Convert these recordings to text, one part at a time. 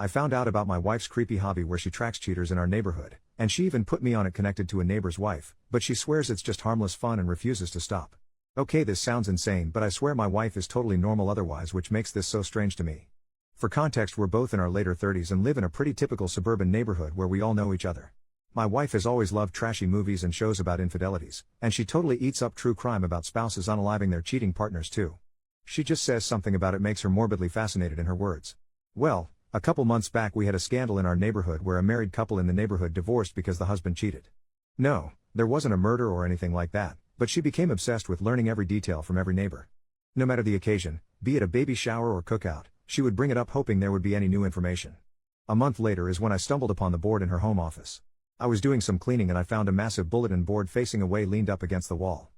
I found out about my wife's creepy hobby where she tracks cheaters in our neighborhood, and she even put me on it connected to a neighbor's wife, but she swears it's just harmless fun and refuses to stop. Okay, this sounds insane, but I swear my wife is totally normal otherwise, which makes this so strange to me. For context, we're both in our later 30s and live in a pretty typical suburban neighborhood where we all know each other. My wife has always loved trashy movies and shows about infidelities, and she totally eats up true crime about spouses unaliving their cheating partners too. She just says something about it makes her morbidly fascinated, in her words. Well, a couple months back we had a scandal in our neighborhood where a married couple in the neighborhood divorced because the husband cheated. No, there wasn't a murder or anything like that, but she became obsessed with learning every detail from every neighbor. No matter the occasion, be it a baby shower or cookout, she would bring it up hoping there would be any new information. A month later is when I stumbled upon the board in her home office. I was doing some cleaning and I found a massive bulletin board facing away leaned up against the wall.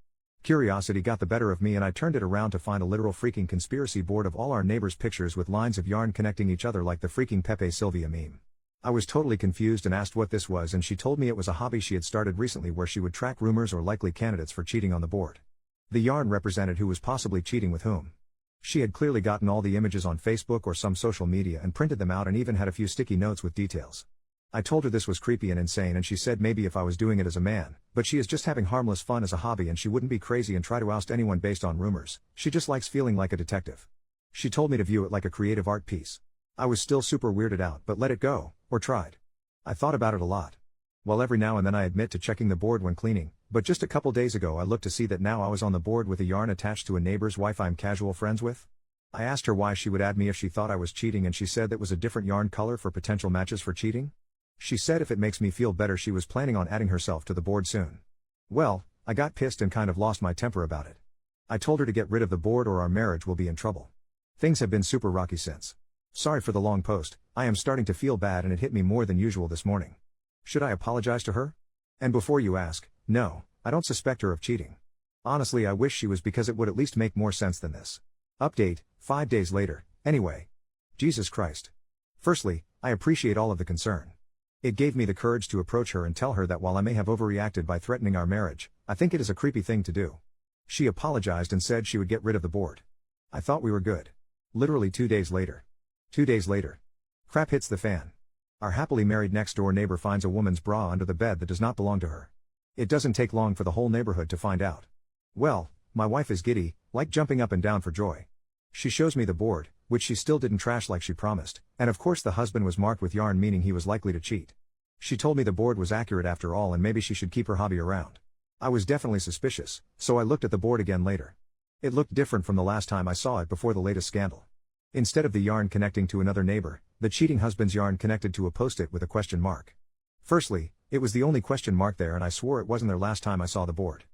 Curiosity got the better of me and I turned it around to find a literal freaking conspiracy board of all our neighbors' pictures with lines of yarn connecting each other like the freaking Pepe Sylvia meme. I was totally confused and asked what this was, and she told me it was a hobby she had started recently where she would track rumors or likely candidates for cheating on the board. The yarn represented who was possibly cheating with whom. She had clearly gotten all the images on Facebook or some social media and printed them out and even had a few sticky notes with details. I told her this was creepy and insane, and she said maybe if I was doing it as a man, but she is just having harmless fun as a hobby and she wouldn't be crazy and try to oust anyone based on rumors. She just likes feeling like a detective. She told me to view it like a creative art piece. I was still super weirded out but let it go, or tried. I thought about it a lot. Well, every now and then I admit to checking the board when cleaning, but just a couple days ago I looked to see that now I was on the board with a yarn attached to a neighbor's wife I'm casual friends with. I asked her why she would add me if she thought I was cheating, and she said that was a different yarn color for potential matches for cheating. She said if it makes me feel better she was planning on adding herself to the board soon. Well, I got pissed and kind of lost my temper about it. I told her to get rid of the board or our marriage will be in trouble. Things have been super rocky since. Sorry for the long post, I am starting to feel bad and it hit me more than usual this morning. Should I apologize to her? And before you ask, no, I don't suspect her of cheating. Honestly, I wish she was, because it would at least make more sense than this. Update, 5 days later, anyway. Jesus Christ. Firstly, I appreciate all of the concern. It gave me the courage to approach her and tell her that while I may have overreacted by threatening our marriage, I think it is a creepy thing to do. She apologized and said she would get rid of the board. I thought we were good. Literally 2 days later. 2 days later. Crap hits the fan. Our happily married next door neighbor finds a woman's bra under the bed that does not belong to her. It doesn't take long for the whole neighborhood to find out. Well, my wife is giddy, like jumping up and down for joy. She shows me the board, which she still didn't trash like she promised, and of course the husband was marked with yarn, meaning he was likely to cheat. She told me the board was accurate after all and maybe she should keep her hobby around. I was definitely suspicious, so I looked at the board again later. It looked different from the last time I saw it before the latest scandal. Instead of the yarn connecting to another neighbor, the cheating husband's yarn connected to a post-it with a question mark. Firstly, it was the only question mark there and I swore it wasn't there last time I saw the board.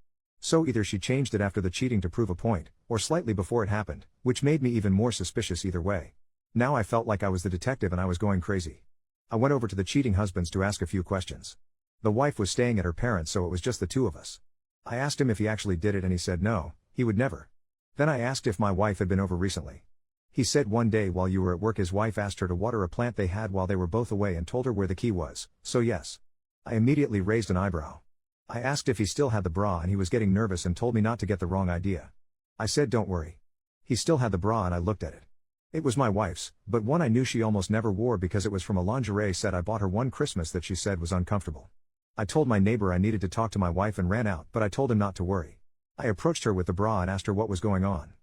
So either she changed it after the cheating to prove a point, or slightly before it happened, which made me even more suspicious either way. Now I felt like I was the detective and I was going crazy. I went over to the cheating husbands to ask a few questions. The wife was staying at her parents', so it was just the two of us. I asked him if he actually did it and he said no, he would never. Then I asked if my wife had been over recently. He said one day while you were at work his wife asked her to water a plant they had while they were both away and told her where the key was, so yes. I immediately raised an eyebrow. I asked if he still had the bra and he was getting nervous and told me not to get the wrong idea. I said don't worry. He still had the bra and I looked at it. It was my wife's, but one I knew she almost never wore because it was from a lingerie set I bought her one Christmas that she said was uncomfortable. I told my neighbor I needed to talk to my wife and ran out, but I told him not to worry. I approached her with the bra and asked her what was going on.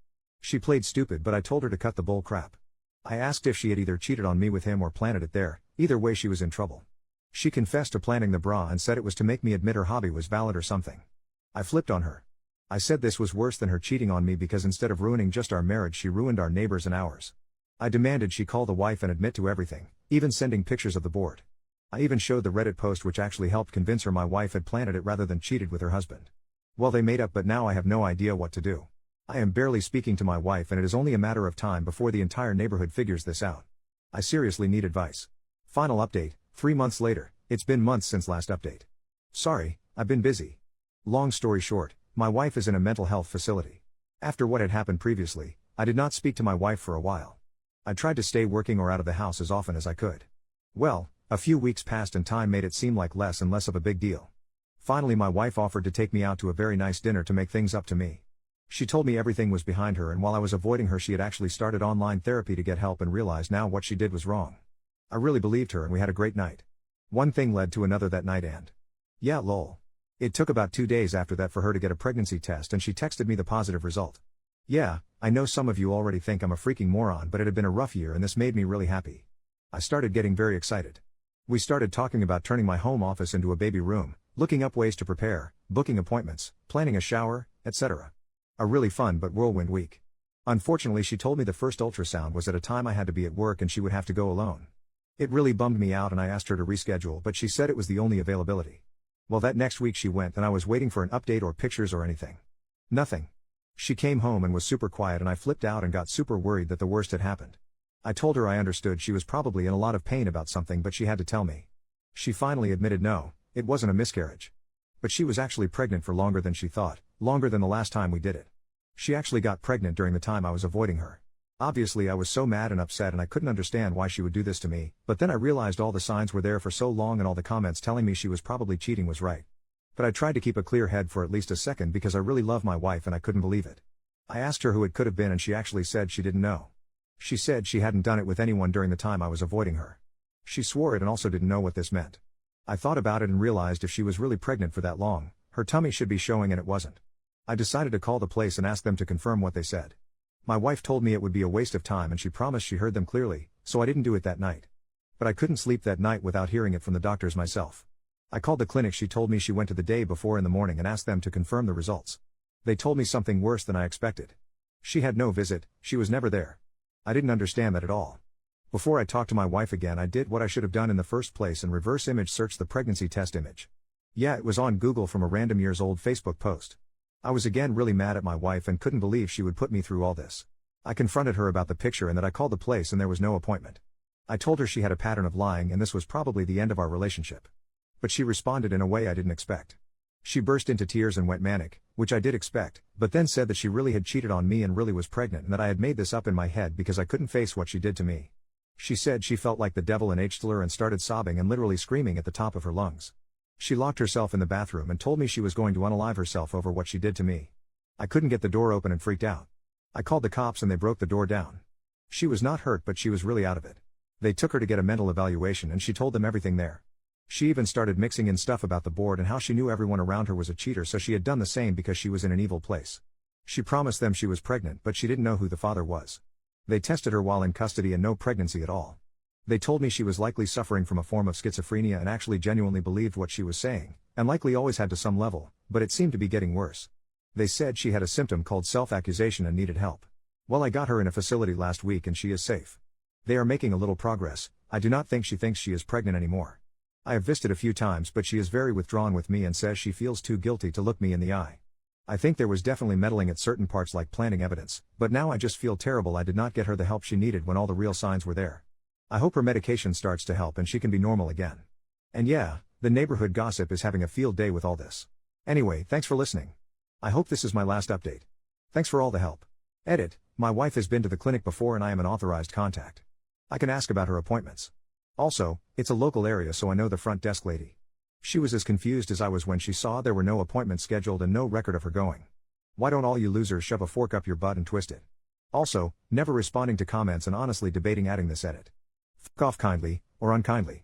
She played stupid, but I told her to cut the bull crap. I asked if she had either cheated on me with him or planted it there, either way she was in trouble. She confessed to planting the bra and said it was to make me admit her hobby was valid or something. I flipped on her. I said this was worse than her cheating on me because instead of ruining just our marriage she ruined our neighbors and ours. I demanded she call the wife and admit to everything, even sending pictures of the board. I even showed the Reddit post which actually helped convince her my wife had planted it rather than cheated with her husband. Well, they made up, but now I have no idea what to do. I am barely speaking to my wife and it is only a matter of time before the entire neighborhood figures this out. I seriously need advice. Final update, 3 months later. It's been months since last update. Sorry, I've been busy. Long story short, my wife is in a mental health facility. After what had happened previously, I did not speak to my wife for a while. I tried to stay working or out of the house as often as I could. Well, a few weeks passed and time made it seem like less and less of a big deal. Finally my wife offered to take me out to a very nice dinner to make things up to me. She told me everything was behind her and while I was avoiding her she had actually started online therapy to get help and realized now what she did was wrong. I really believed her and we had a great night. One thing led to another that night and yeah, lol. It took about 2 days after that for her to get a pregnancy test and she texted me the positive result. Yeah, I know some of you already think I'm a freaking moron, but it had been a rough year and this made me really happy. I started getting very excited. We started talking about turning my home office into a baby room, looking up ways to prepare, booking appointments, planning a shower, etc. A really fun but whirlwind week. Unfortunately, she told me the first ultrasound was at a time I had to be at work and she would have to go alone. It really bummed me out and I asked her to reschedule, but she said it was the only availability. Well, that next week she went and I was waiting for an update or pictures or anything. Nothing. She came home and was super quiet and I flipped out and got super worried that the worst had happened. I told her I understood she was probably in a lot of pain about something, but she had to tell me. She finally admitted no, it wasn't a miscarriage. But she was actually pregnant for longer than she thought, longer than the last time we did it. She actually got pregnant during the time I was avoiding her. Obviously I was so mad and upset and I couldn't understand why she would do this to me, but then I realized all the signs were there for so long and all the comments telling me she was probably cheating was right. But I tried to keep a clear head for at least a second because I really love my wife and I couldn't believe it. I asked her who it could have been and she actually said she didn't know. She said she hadn't done it with anyone during the time I was avoiding her. She swore it and also didn't know what this meant. I thought about it and realized if she was really pregnant for that long, her tummy should be showing and it wasn't. I decided to call the place and ask them to confirm what they said. My wife told me it would be a waste of time and she promised she heard them clearly, so I didn't do it that night. But I couldn't sleep that night without hearing it from the doctors myself. I called the clinic she told me she went to the day before in the morning and asked them to confirm the results. They told me something worse than I expected. She had no visit, she was never there. I didn't understand that at all. Before I talked to my wife again, I did what I should have done in the first place and reverse image searched the pregnancy test image. Yeah, it was on Google from a random years old Facebook post. I was again really mad at my wife and couldn't believe she would put me through all this. I confronted her about the picture and that I called the place and there was no appointment. I told her she had a pattern of lying and this was probably the end of our relationship. But she responded in a way I didn't expect. She burst into tears and went manic, which I did expect, but then said that she really had cheated on me and really was pregnant and that I had made this up in my head because I couldn't face what she did to me. She said she felt like the devil in H-Thriller and started sobbing and literally screaming at the top of her lungs. She locked herself in the bathroom and told me she was going to unalive herself over what she did to me. I couldn't get the door open and freaked out. I called the cops and they broke the door down. She was not hurt but she was really out of it. They took her to get a mental evaluation and she told them everything there. She even started mixing in stuff about the board and how she knew everyone around her was a cheater, so she had done the same because she was in an evil place. She promised them she was pregnant but she didn't know who the father was. They tested her while in custody and no pregnancy at all. They told me she was likely suffering from a form of schizophrenia and actually genuinely believed what she was saying, and likely always had to some level, but it seemed to be getting worse. They said she had a symptom called self-accusation and needed help. Well, I got her in a facility last week and she is safe. They are making a little progress. I do not think she thinks she is pregnant anymore. I have visited a few times but she is very withdrawn with me and says she feels too guilty to look me in the eye. I think there was definitely meddling at certain parts like planting evidence, but now I just feel terrible I did not get her the help she needed when all the real signs were there. I hope her medication starts to help and she can be normal again. And yeah, the neighborhood gossip is having a field day with all this. Anyway, thanks for listening. I hope this is my last update. Thanks for all the help. Edit, my wife has been to the clinic before and I am an authorized contact. I can ask about her appointments. Also, it's a local area so I know the front desk lady. She was as confused as I was when she saw there were no appointments scheduled and no record of her going. Why don't all you losers shove a fork up your butt and twist it? Also, never responding to comments and honestly debating adding this edit. F*** off kindly, or unkindly.